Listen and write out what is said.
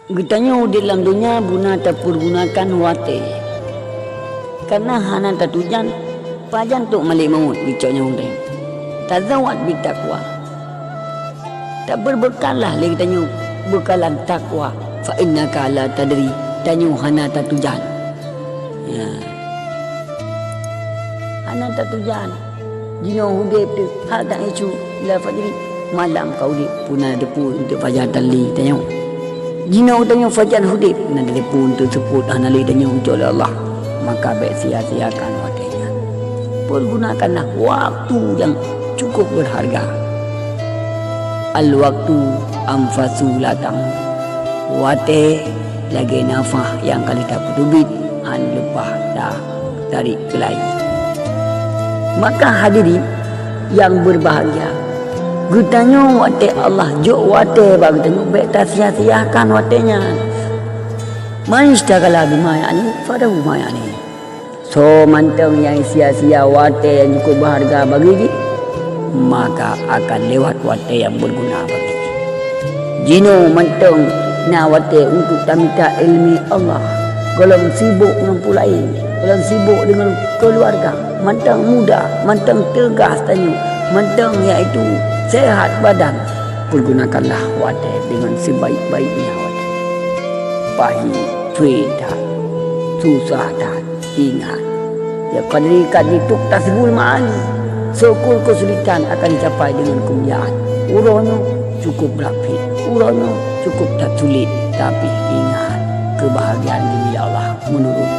Getanya di dalam dunia guna terpergunakan wate. Karena hana tatujan pajan tu malik maut bicanya udah. Tazawad bitakwa. Tak berbekallah lagi tanya bekalan takwa. Fa innaka la tadri tanya hana tatujan. Ya. Hana tatujan. Jino hudip tu hal tak isu la fajri malam kau di puna depu untuk fajar tali tanya. Jina utangnya fajar hudib nanti pun tu sebut anali tanya untuk Allah, maka baik sia-siakan waktunya. Pergunakanlah waktu yang cukup berharga. Al-waktu amfasu latang. Wate lagi nafah yang kali tak pedubit an lepah dah tarik kelai. Maka hadirin yang berbahagia, gutanya wate Allah jok wate bagi tanya beta sia-siakan watenya. Man istagala bimayani fadahu mayani. So manteng yang sia-sia wate yang cukup berharga bagi dia, maka akan lewat wate yang berguna bagi dia. Jino manteng na wate untuk tamita ilmi Allah. Kalau sibuk dengan pulai, kalau sibuk dengan keluarga, manteng muda, manteng tegas tanya, manteng iaitu sehat badan, pergunakanlah wate dengan sebaik-baiknya wate. Pahit, cuit dah, susah dah, ingat. Ya kadri-kadri tuk tasbul ma'ani. Sokul kesulitan akan dicapai dengan kemuliaan. Urono cukup rapid, urono cukup tak sulit. Tapi ingat, kebahagiaan diri Allah menurut